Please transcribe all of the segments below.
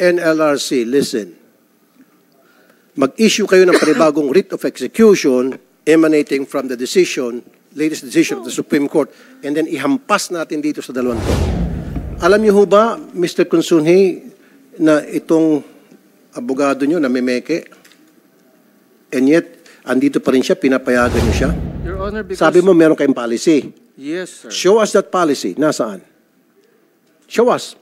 NLRC, listen. Mag-issue kayo ng panibagong writ of execution emanating from the latest decision of the Supreme Court, and then ihampas natin dito sa dalawang to. Alam niyo ho ba, Mr. Consunji, na itong abogado nyo na memeke, and yet, andito pa rin siya, pinapayagan niyo siya? Your Honor, because... Sabi mo, meron kayong policy. Yes, sir. Show us that policy. Nasaan? Show us.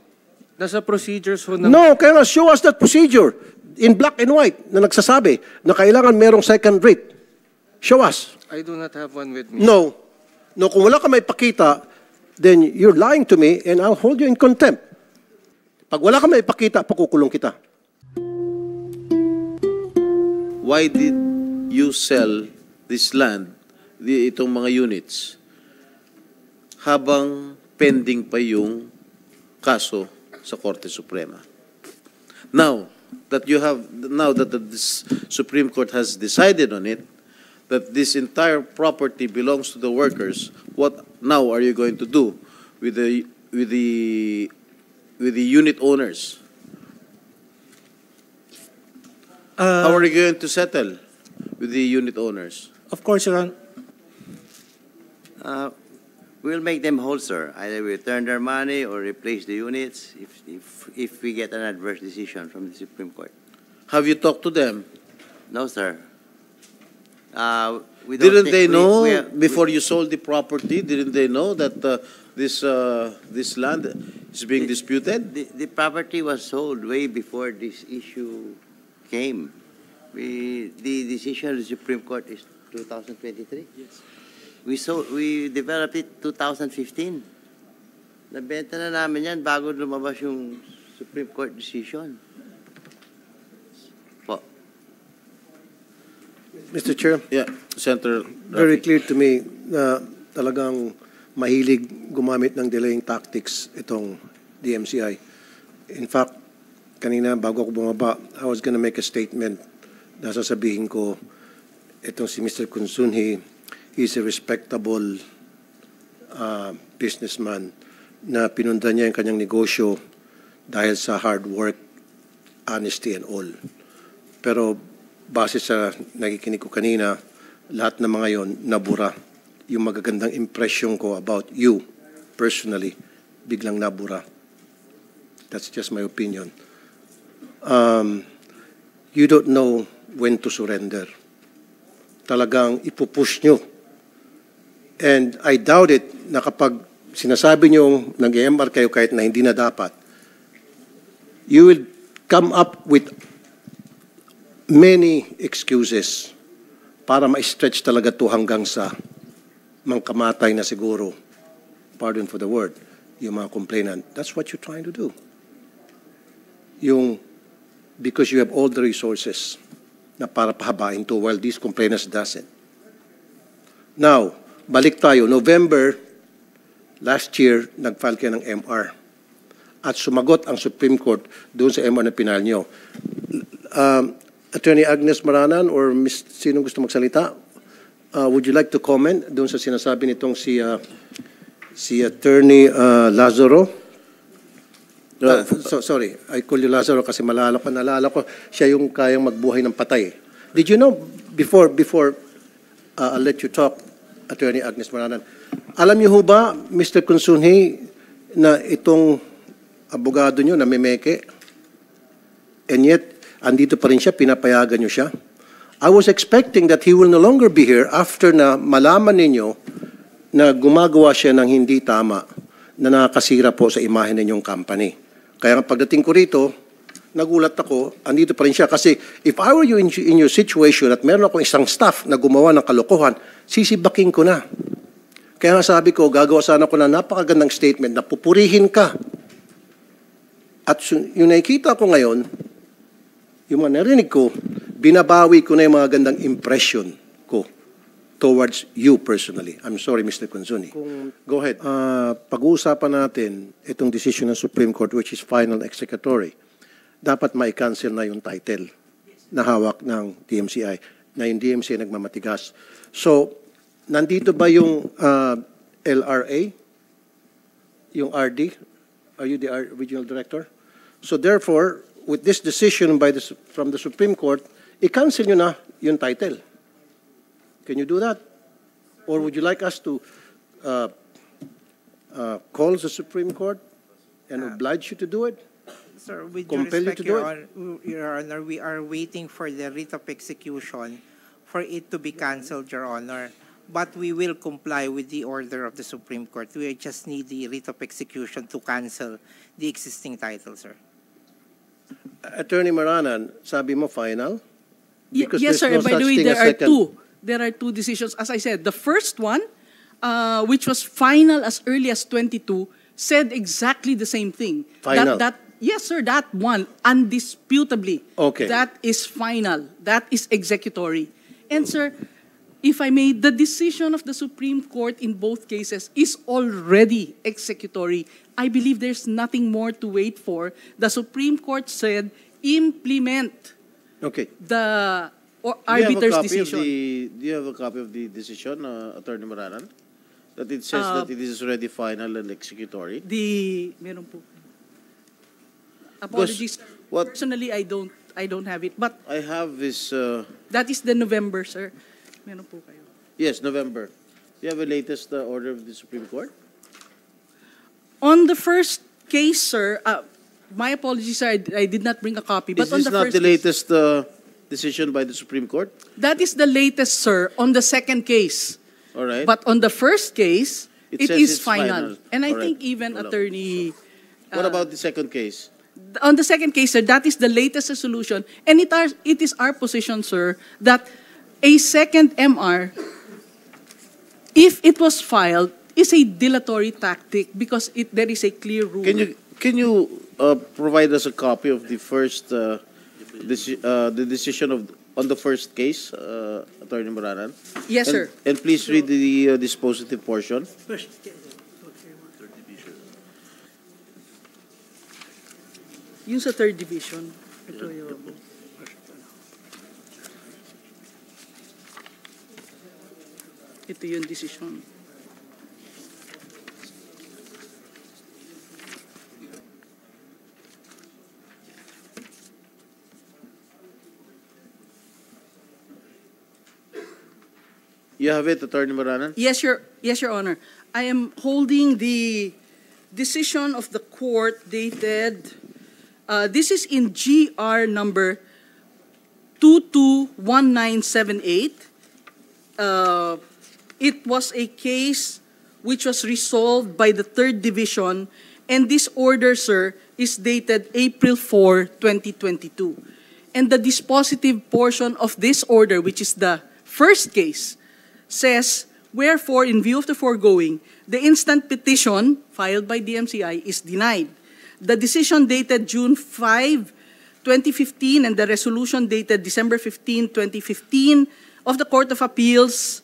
Nasa procedures ho ng... No, kaya nga, show us that procedure in black and white na nagsasabi na kailangan merong second writ. Show us. I do not have one with me. No. No, kung wala ka may pakita, then you're lying to me and I'll hold you in contempt. Pag wala ka may pakita, pakukulong kita. Why did you sell this land, itong mga units, habang pending pa yung kaso sa Korte Suprema? Now that the Supreme Court has decided on it, that this entire property belongs to the workers, what now are you going to do with the unit owners? How are you going to settle with the unit owners? Of course, Your Honor. We'll make them whole, sir. Either we return their money or replace the units if we get an adverse decision from the Supreme Court. Have you talked to them? No, sir. Didn't they know before you sold the property? Didn't they know that this land is being disputed? The property was sold way before this issue came. The decision of the Supreme Court is 2023. Yes. We developed it 2015. Nabenta na namin yan bago lumabas yung Supreme Court decision. Po. Mr. Chair? Yeah, Senator. Very clear to me na talagang mahilig gumamit ng delaying tactics itong DMCI. In fact, kanina bago ako bumaba, I was gonna make a statement na sasabihin ko, itong si Mr. Consunji, he's a respectable businessman na pinundan niya yung kanyang negosyo dahil sa hard work, honesty and all. Pero base sa nakikinig ko kanina, lahat ng mga yon nabura. Yung magagandang impression ko about you personally, biglang nabura. That's just my opinion. You don't know when to surrender. Talagang ipupush nyo. And I doubt it na kapag sinasabi nyo nag-EMR kayo kahit na hindi na dapat, you will come up with many excuses para ma-stretch talaga to hanggang sa mangkamatay na siguro, pardon for the word, yung mga complainant. That's what you're trying to do. Because you have all the resources na para pahabain to while these complainants doesn't. Now, balik tayo. November, last year, nag-file kayo ng MR. At sumagot ang Supreme Court doon sa MR na pinal nyo. Attorney Agnes Maranan or sino gusto magsalita? Would you like to comment doon sa sinasabi nitong si Attorney Lazaro? Sorry, I call you Lazaro kasi nalala ko, siya yung kayang magbuhay ng patay. Did you know, before I'll let you talk, Attorney Agnes Maranan, alam niyo ho ba, Mr. Consunji, na itong abogado nyo na memeke, and yet, andito pa rin siya, pinapayagan nyo siya? I was expecting that he will no longer be here after na malaman ninyo na gumagawa siya ng hindi tama na nakakasira po sa imahe ninyong company. Kaya pagdating ko rito, nagulat ako, andito pa rin siya. Kasi if I were you in your situation at meron akong isang staff na gumawa ng kalokohan, sisibaking ko na. Kaya nga sabi ko, gagawa sana ko na napakagandang statement na pupurihin ka. At yung nakikita ko ngayon, yung mga narinig ko, binabawi ko na yung mga gandang impression ko towards you personally. I'm sorry, Mr. Consunji. Go ahead. Pag-uusapan natin itong decision ng Supreme Court which is final executory. Dapat mai-cancel na yung title na hawak ng DMCI, na yung DMCI nagmamatigas. So, nandito ba yung LRA? Yung RD? Are you the regional director? So therefore, with this decision from the Supreme Court, i-cancel nyo na yung title. Can you do that? Or would you like us to call the Supreme Court and oblige you to do it? Sir, with due Compel you respect, to do Your Honor, we are waiting for the writ of execution for it to be cancelled, Your Honor. But we will comply with the order of the Supreme Court. We just need the writ of execution to cancel the existing title, sir. Attorney Maranan, sabi mo final? Because Yes, there's sir. no By the such way, thing there as are second. two. There are two decisions. As I said, the first one, which was final as early as 22, said exactly the same thing. Final. Yes, sir. That one, undisputably. Okay. That is final. That is executory. And, sir, if I may, the decision of the Supreme Court in both cases is already executory. I believe there's nothing more to wait for. The Supreme Court said, implement Okay. the arbiter's decision. Do you have a copy of the decision, Attorney Maranan? That it says that it is already final and executory? Meron po. Apologies. what- Personally, I don't have it. But I have this, that is the November, sir. Meron po kayo. yes, November. Do you have a latest order of the Supreme Court? On the first case, sir, my apologies, sir, I did not bring a copy. But Is on this the not first the case, latest decision by the Supreme Court? that is the latest, sir, on the second case. All right. But on the first case, It it says is it's final. final. And I All think right. even Wala. Attorney... What about the second case? On the second case, sir, that is the latest resolution. And it is our position, sir, that a second MR, if it was filed, is a dilatory tactic because there is a clear rule. Can you provide us a copy of the first the decision on the first case, Attorney Maranan? Yes, sir. And please read the dispositive portion. Yung sa third division. Ito yung... Ito yung decision. You have it, Attorney Maranan? Yes, Your Honor. I am holding the decision of the court dated, this is in GR number 221978. It was a case which was resolved by the third division, and this order, sir, is dated April 4, 2022. And the dispositive portion of this order, which is the first case, says, wherefore, in view of the foregoing, the instant petition filed by DMCI is denied. The decision dated June 5, 2015, and the resolution dated December 15, 2015 of the Court of Appeals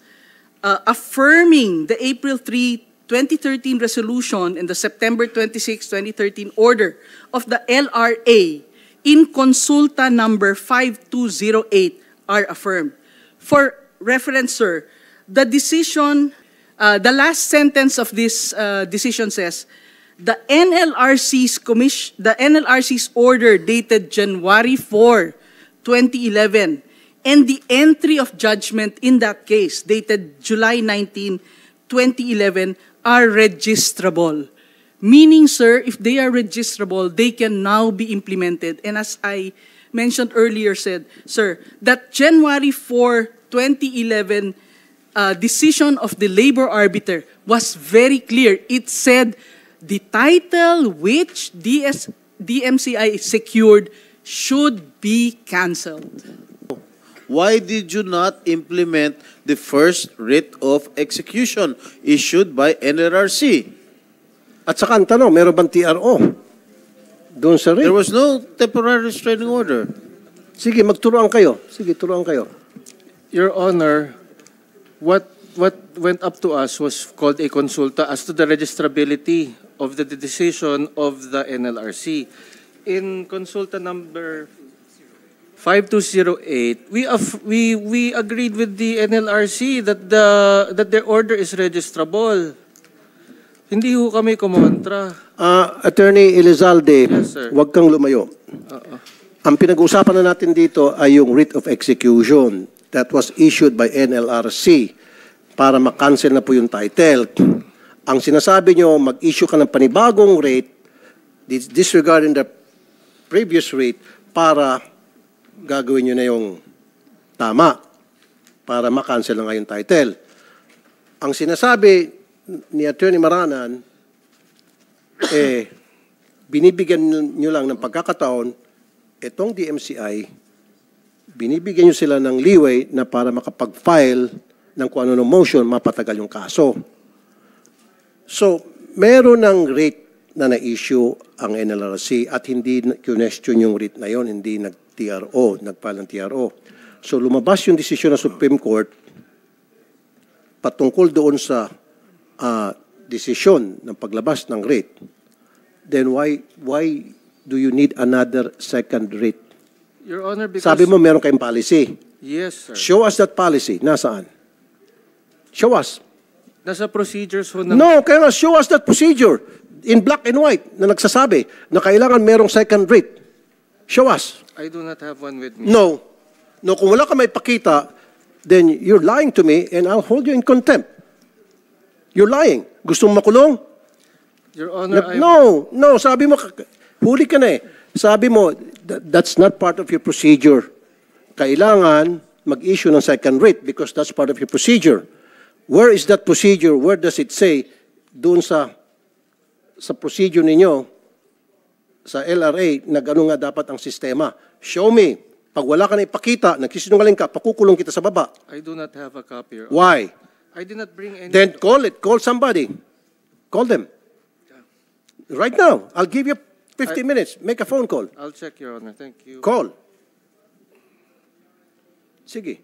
affirming the April 3, 2013 resolution and the September 26, 2013 order of the LRA in consulta number 5208 are affirmed. For reference, sir, the decision, the last sentence of this decision says, the NLRC's order dated January 4, 2011, and the entry of judgment in that case dated July 19, 2011 are registrable. Meaning, sir, if they are registrable, they can now be implemented. And as I mentioned earlier, sir, that January 4, 2011 decision of the labor arbiter was very clear. It said the title which DMCI secured should be canceled. Why did you not implement the first writ of execution issued by NLRC? At saka ang tanong, meron bang TRO? Doon sa There rin. was no temporary restraining order. Sige, magturuan kayo. Sige, turuan kayo. Your Honor, what went up to us was called a consulta as to the registrability of the decision of the NLRC. In consulta number 5208, we agreed with the NLRC that their order is registrable. Hindi ho kami kumontra. Attorney Elizalde, Yes, sir. huwag kang lumayo. Oo. Ang pinag-uusapan na natin dito ay yung writ of execution that was issued by NLRC para makancel na po yung title. Ang sinasabi nyo, mag-issue ka ng panibagong rate, disregarding the previous rate, para gagawin nyo na yung tama, para makancel na nga yung title. Ang sinasabi ni Attorney Maranan, binibigyan nyo lang ng pagkakataon, itong DMCI, binibigyan nyo sila ng leeway na para makapag-file ng kung ano ng motion, mapatagal yung kaso. So, meron ng rate na na-issue ang NLRC at hindi question yung rate na yon, hindi nag-TRO, nag-file ng TRO. So, lumabas yung desisyon ng Supreme Court patungkol doon sa desisyon ng paglabas ng rate. Then why do you need another second rate? Your Honor, because... Sabi mo meron kayong policy. Yes, sir. Show us that policy. Nasaan? Show us. Nasa procedures ho ng... No, kaya nga, show us that procedure in black and white na nagsasabi na kailangan merong second rate. Show us. I do not have one with me. No. No, kung wala ka may pakita, then you're lying to me and I'll hold you in contempt. You're lying. Gusto mo makulong? Your Honor, No, sabi mo, huli ka na eh. Sabi mo, that's not part of your procedure. Kailangan mag-issue ng second rate because that's part of your procedure. Where is that procedure? Where does it say doon sa procedure ninyo, sa LRA, na gano'n nga dapat ang sistema? Show me. Pag wala ka na ipakita, nagsisinungaling ka, pakukulong kita sa baba. I do not have a copy, Your Honor. Why? I did not bring any... Then call it. Call somebody. Call them. Right now. I'll give you 15 minutes. Make a phone call. I'll check, Your Honor. Thank you. Call. Sige.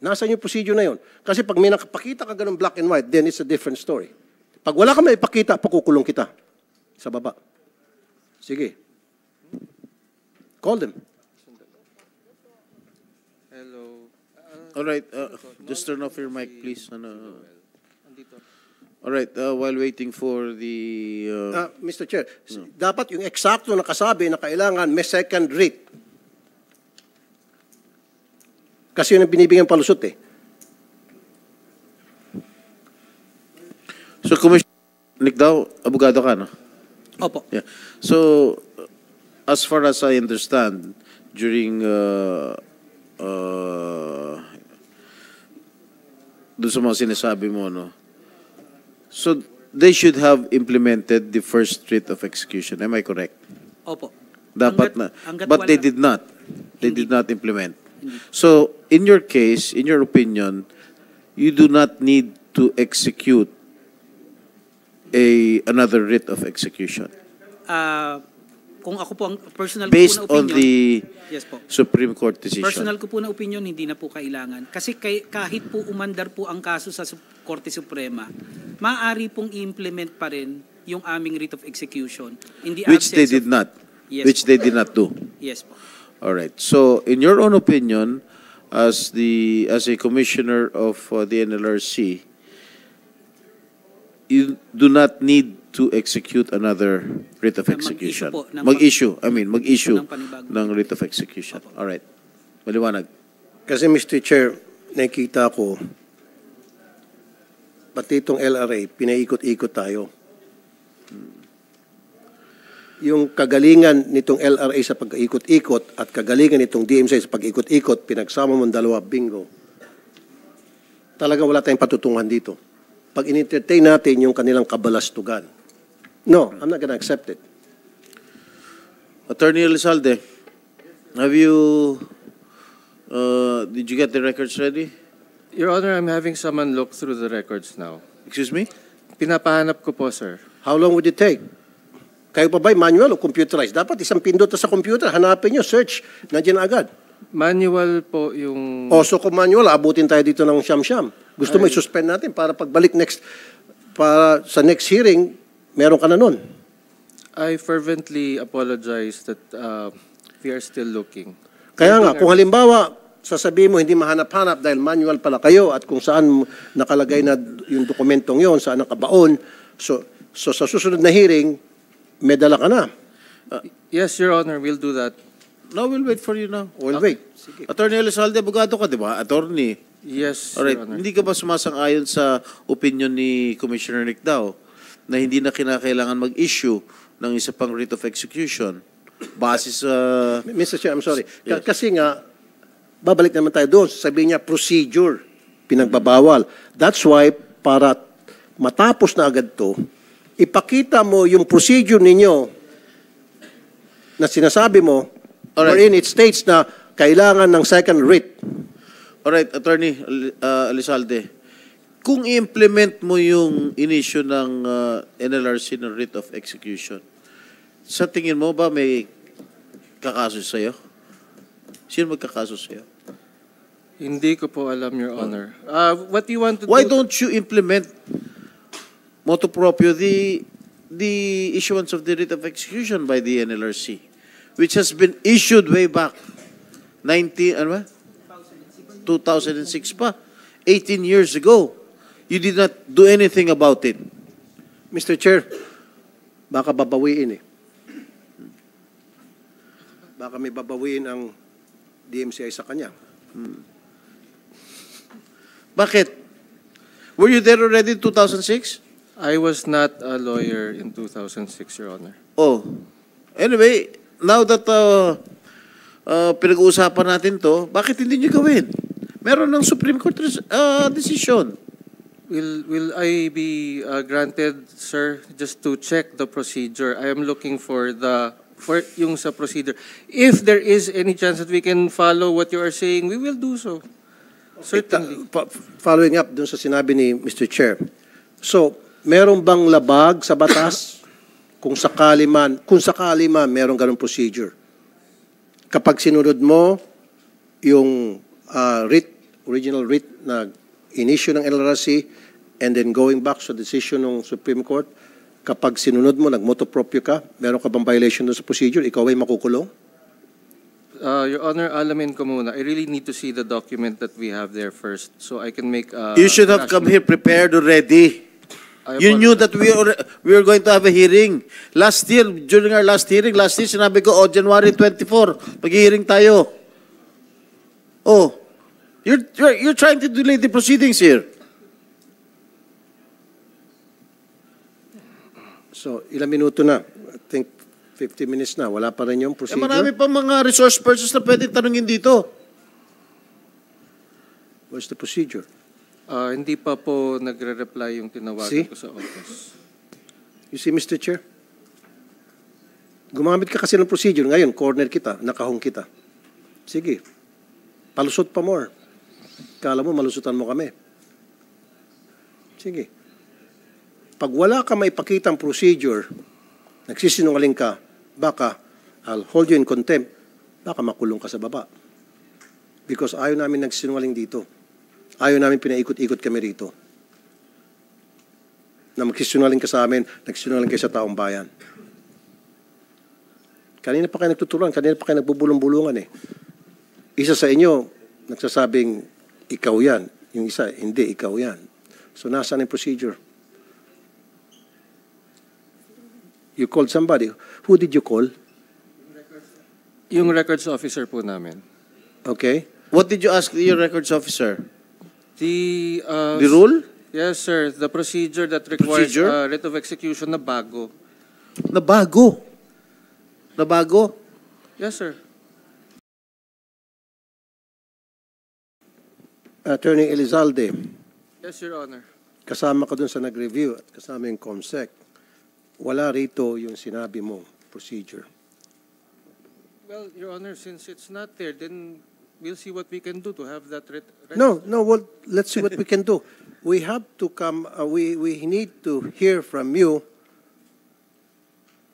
Nasaan yung procedure na yun? Kasi pag may nakapakita ka ganun black and white, then it's a different story. Pag wala ka may ipakita, pakukulong kita sa baba. Sige. Call them. Hello. All right, just turn off your mic, please. All right, while waiting for the... Mr. Chair, dapat yung eksakto na kasabi na kailangan may second rate. Kasi yun ang binibigyan palusot eh. So, Commissioner Nick Daw, abogado ka, no? Opo. Yeah. So, as far as I understand, during doon sa mga sinasabi mo, no? So, they should have implemented the first writ of execution. Am I correct? Opo. Dapat na. But they did not. They Hindi. did not implement. So, in your case, in your opinion, you do not need to execute another writ of execution Kung ako po ang personal based ko po na on opinion, the yes po. Supreme Court decision. Personal ko po na opinion, hindi na po kailangan. Kasi kahit po umandar po ang kaso sa Korte Suprema, maaari pong i-implement pa rin yung aming writ of execution in the Which they absence did of- not. Yes Which po. they did not do. Yes po. All right. So, in your own opinion, as a commissioner of the NLRC, you do not need to execute another writ of execution. Mag-issue po Mag-issue ng panibagong- ng writ of execution. All right. Maliwanag. Kasi Mr. Chair, nakikita ko, pati itong LRA, pinaikot-ikot tayo. Yung kagalingan nitong LRA sa pag-ikot-ikot at kagalingan nitong DMCI sa pag-ikot-ikot, pinagsama mong dalawa, bingo. Talagang wala tayong patutungan dito. Pag in-entertain natin yung kanilang kabalastugan. No, I'm not gonna accept it. Attorney Elizalde, did you get the records ready? Your Honor, I'm having someone look through the records now. Excuse me? Pinapahanap ko po, sir. How long would it take? Kayo pa ba'y manual o computerized? Dapat isang pindot na sa computer, hanapin nyo, search, nandiyan agad. Manual po yung... So kung manual, abutin tayo dito ng siyam-siyam. Gusto mo i-suspend natin para pagbalik para sa next hearing, meron ka na nun. I fervently apologize that we are still looking. Kaya nga, kung halimbawa, sasabihin mo hindi mahanap-hanap dahil manual pala kayo at kung saan nakalagay na yung dokumentong yon, saan nakabaon. So sa susunod na hearing, may dala ka na. Yes, Your Honor, we'll do that. No, we'll wait for you now. We'll wait. Sige. Attorney Elizalde, abogado ka, di ba? Attorney. Yes, Alright, Your Honor. hindi ka ba sumasang-ayon sa opinion ni Commissioner Nick Dao na hindi na kinakailangan mag-issue ng isa pang writ of execution base sa... Mr. Chair, I'm sorry. Yes. Kasi nga, babalik naman tayo doon. Sabihin niya, procedure, pinagbabawal. That's why, para matapos na agad to, ipakita mo yung procedure ninyo na sinasabi mo, Alright. wherein it states na kailangan ng second writ. Alright, Attorney Elizalde, kung i-implement mo yung inisyu ng NLRC ng writ of execution, sa tingin mo ba may kakaso sa'yo? Sino magkakaso sa'yo? Hindi ko po alam, Your Honor. What do you want to Why do? don't you implement motu proprio the issuance of the writ of execution by the NLRC, which has been issued way back 2006 pa, 18 years ago. You did not do anything about it. Mr. Chair, baka babawiin eh. Baka may babawiin ang DMCI sa kanya. Bakit? Were you there already in 2006? I was not a lawyer in 2006, Your Honor. Oh. Anyway, now that pinag-uusapan natin to, bakit hindi nyo gawin? Meron ng Supreme Court decision. Will I be granted, sir, just to check the procedure? I am looking for yung sa procedure. If there is any chance that we can follow what you are saying, we will do so. Certainly. Following up dun sa sinabi ni Mr. Chair. So, meron bang labag sa batas kung sakali man, meron ganung procedure? Kapag sinunod mo yung original writ na in-issue ng NLRC and then going back sa decision ng Supreme Court, kapag sinunod mo, nag-motu proprio ka, meron ka bang violation doon sa procedure, ikaw ay makukulong? Your Honor, alamin ko muna. I really need to see the document that we have there first so I can make You should have come here prepared already. I You knew that we were going to have a hearing. Last year, during our last year, sinabi ko, January 24, mag-hearing tayo. Oh, you're trying to delay the proceedings here. So, ilang minuto na? I think 50 minutes na. Wala pa rin yung Eh, procedure. marami pa mga resource persons na pwede tanungin dito. What's the procedure? Hindi pa po nagre-reply yung tinawagan See? ko sa office. You see, Mr. Chair? Gumamit ka kasi ng procedure. Ngayon, corner kita, nakahong kita. Sige. Palusot pa more. Kala mo, malusutan mo kami. Sige. Pag wala ka maipakitang procedure, nagsisinungaling ka, baka I'll hold you in contempt, baka makulong ka sa baba. Because ayaw namin nagsisinungaling dito. Ayaw namin pinaikot-ikot kami rito. Na magsisinungaling ka sa amin, nagsisinungaling kayo sa taong bayan. Kanina pa kayo nagtuturuan, kanina pa kayo nagbubulong-bulungan eh. Isa sa inyo, nagsasabing, ikaw yan. Yung isa, hindi, ikaw yan. So, nasaan yung procedure? You called somebody. Who did you call? Yung records officer po namin. Okay. What did you ask your records officer? The rule? Yes, sir. The procedure that requires Procedure? writ of execution na bago. Na bago. Na bago? Yes, sir. Attorney Elizalde, Yes, Your Honor. kasama ka dun sa nag-review at kasama yung COMSEC. Wala rito yung sinabi mo, procedure. Well, Your Honor, since it's not there, then we'll see what we can do to have that No, well, let's see what we can do. We have to come, we need to hear from you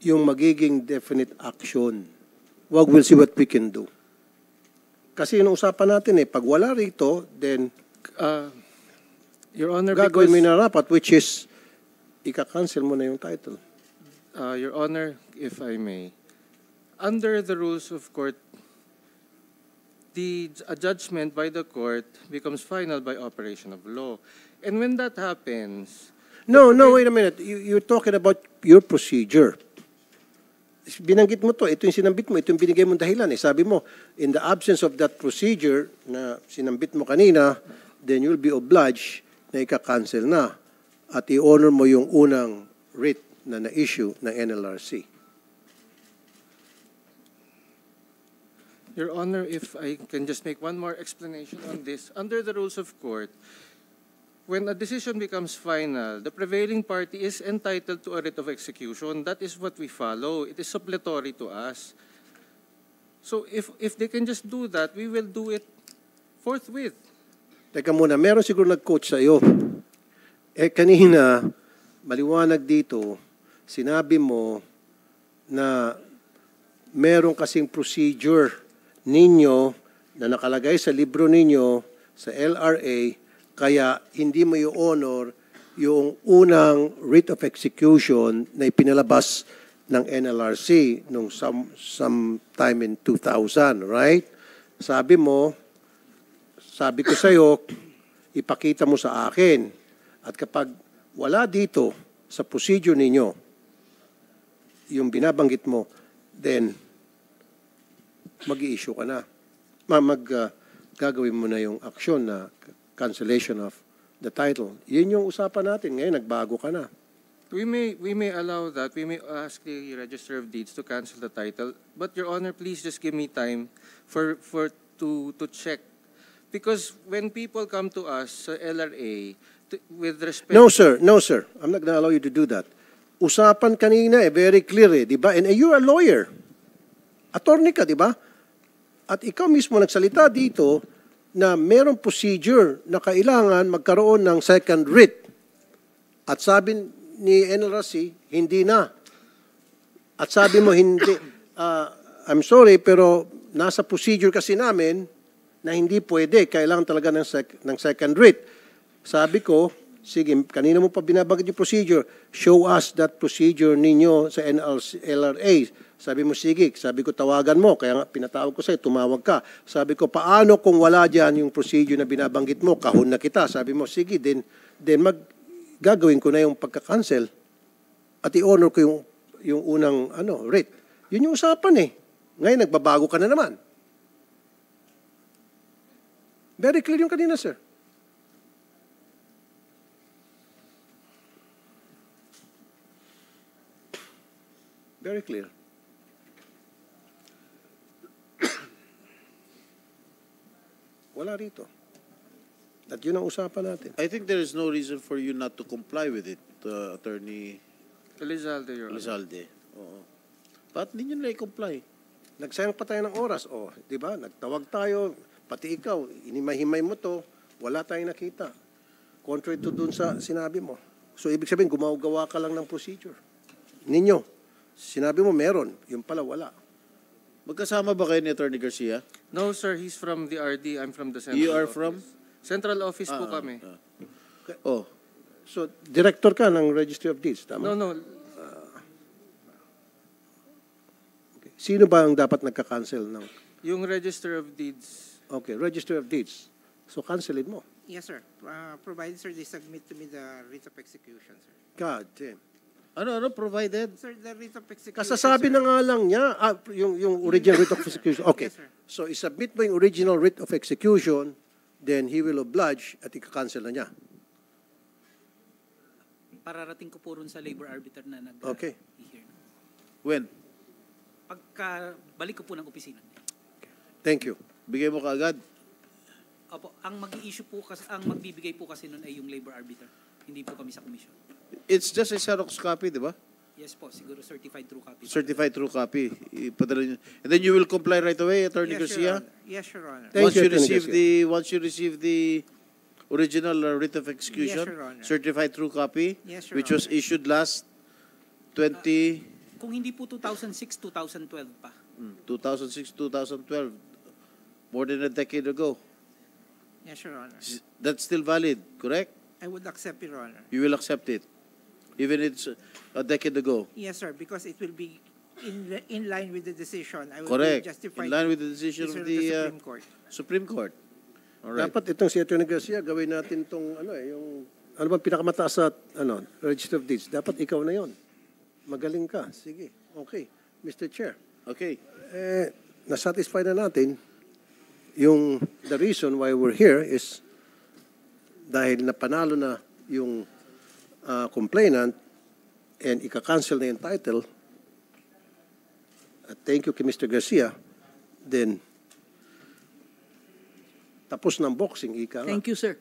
yung magiging definite action. Wag, we'll see what we can do. Kasi yung usapan natin pag wala rito, then Your Honor, gagawin mo because, yung rapat, which is, ika-cancel mo na yung title. Your Honor, if I may, under the rules of court, a judgment by the court becomes final by operation of law. And when that happens, No, wait a minute. You're talking about your procedure. Binanggit mo to, ito yung sinambit mo, ito yung binigay mong dahilan. Sabi mo, in the absence of that procedure na sinambit mo kanina, then you'll be obliged na ika-cancel na at i-honor mo yung unang writ na na-issue ng NLRC. Your Honor, if I can just make one more explanation on this. Under the rules of court, when a decision becomes final, the prevailing party is entitled to a writ of execution. That is what we follow. It is suppletory to us. So if they can just do that, we will do it forthwith. Teka muna, meron siguro nag-coach sa iyo. Kanina, maliwanag dito, sinabi mo na meron kasing procedure ninyo na nakalagay sa libro ninyo sa LRA, kaya hindi mo i-honor yung unang writ of execution na ipinalabas ng NLRC nung sometime in 2000, right? Sabi ko sa iyo, ipakita mo sa akin. At kapag wala dito sa procedure ninyo, yung binabanggit mo, then mag-i-issue ka na. Gagawin mo na yung aksyon na cancellation of the title. Yun yung usapan natin. Ngayon, nagbago ka na. We may allow that. We may ask the Register of Deeds to cancel the title. But Your Honor, please just give me time to check. Because when people come to us sa LRA, with respect... No, sir. I'm not gonna allow you to do that. Usapan kanina very clear di ba? And you're a lawyer. Attorney ka, di ba? At ikaw mismo nagsalita dito na merong procedure na kailangan magkaroon ng second writ. At sabi ni NLRC, hindi na. At sabi mo, hindi. I'm sorry, pero nasa procedure kasi namin na hindi pwede. Kailangan talaga ng second writ. Sabi ko, sige, kanina mo pa binabanggit yung procedure. Show us that procedure ninyo sa LRA. Sabi mo, sige. Sabi ko, tawagan mo. Kaya nga, pinatawag ko sa'yo, tumawag ka. Sabi ko, paano kung wala dyan yung procedure na binabanggit mo? Kahon na kita. Sabi mo, sige, then gagawin ko na yung pagka-cancel. At i-honor ko yung unang writ. Yun yung usapan eh. Ngayon, nagbabago ka na naman. Very clear yung kanina, sir. Very clear. Wala rito. At yun ang usapan natin. I think there is no reason for you not to comply with it, Attorney Elizalde, Your Honor. Elizalde. Oo. Ba't hindi nyo na-comply? Nagsayang pa tayo ng oras. Di ba? Nagtawag tayo, pati ikaw, inimahimay mo to, wala tayong nakita. Contrary to dun sa sinabi mo. So, ibig sabihin, gumagawa ka lang ng procedure. Ninyo, sinabi mo meron, yung pala wala. Magkasama ba kayo ni Attorney Garcia? No, sir. He's from the RD. I'm from the Central You are Office. from? Central Office po kami. Oh. So, director ka ng Registry of Deeds, tama? No. Okay. Sino ba ang dapat nagka-cancel ng... Yung Register of Deeds. Okay, Register of Deeds. So, cancelin mo. Yes, sir. Provided, sir, they submit to me the writ of execution, sir. God damn. Ano, provided? Sir, the writ of execution, Kasasabi sir. na nga lang niya, yung original writ of execution. Okay. Yes, sir. So, isubmit mo yung original writ of execution, then he will oblige at ika-cancel na niya. Pararating ko po rin sa labor arbiter na Okay. nag-hear. When? Balik ko po ng opisina. Thank you. Bigay mo kaagad? Opo, ang mag-i-issue po kasi, ang magbibigay po kasi nun ay yung labor arbiter. Hindi po kami sa commission. It's just a Xerox copy, di ba? Yes po, siguro certified true copy. Certified true copy. Ipadala nyo. And then you will comply right away, Attorney Yes, Your Garcia? Honor. Yes, Your Honor. Thank you, Attorney Once you receive the original writ of execution, Yes, Your Honor. certified true copy, Yes, Your which was Honor. issued last 2006, Kung hindi po 2006, 2012 pa. 2012, more than a decade ago. Yes, Your Honor. That's still valid, correct? I would accept, Your Honor. You will accept it, even it's a decade ago. Yes, sir, because it will be in line with the decision. I will Correct. be justified In line with the decision of the Supreme Court. Supreme Court. All right. Dapat itong si Attorney Garcia, gawin natin itong, yung, ano bang pinakamataas sa, Register of Deeds. Dapat ikaw na yon. Magaling ka. Sige. Okay. Mr. Chair. Okay. Nasatisfy na natin yung, the reason why we're here is dahil napanalo na yung complainant and ika-cancel na yung title. Thank you kay Mr. Garcia. Then, tapos ng boxing, ika nga. Thank you, sir.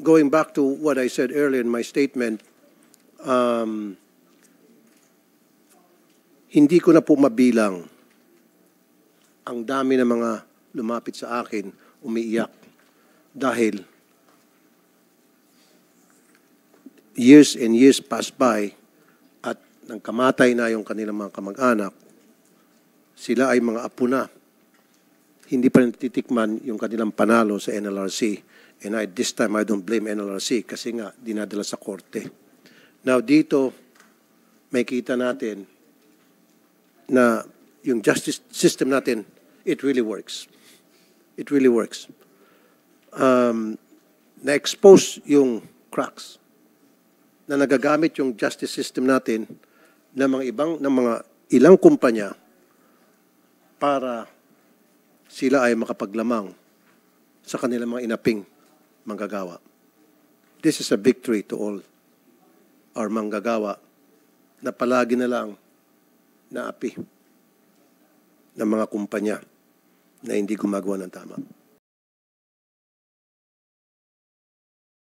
Going back to what I said earlier in my statement, hindi ko na po mabilang ang dami ng mga lumapit sa akin, umiiyak. Dahil years and years passed by at nang kamatay na yung kanilang mga kamag-anak, sila ay mga apo na. Hindi pa rin titikman yung kanilang panalo sa NLRC. And this time, I don't blame NLRC kasi nga dinadala sa korte. Now, dito, may kita natin na yung justice system natin, it really works. It really works. Na-expose yung cracks na nagagamit yung justice system natin ng mga ilang kumpanya para sila ay makapaglamang sa kanilang mga inaping manggagawa. This is a victory to all our manggagawa na palagi na lang naapi ng mga kumpanya na hindi gumagawa ng tama.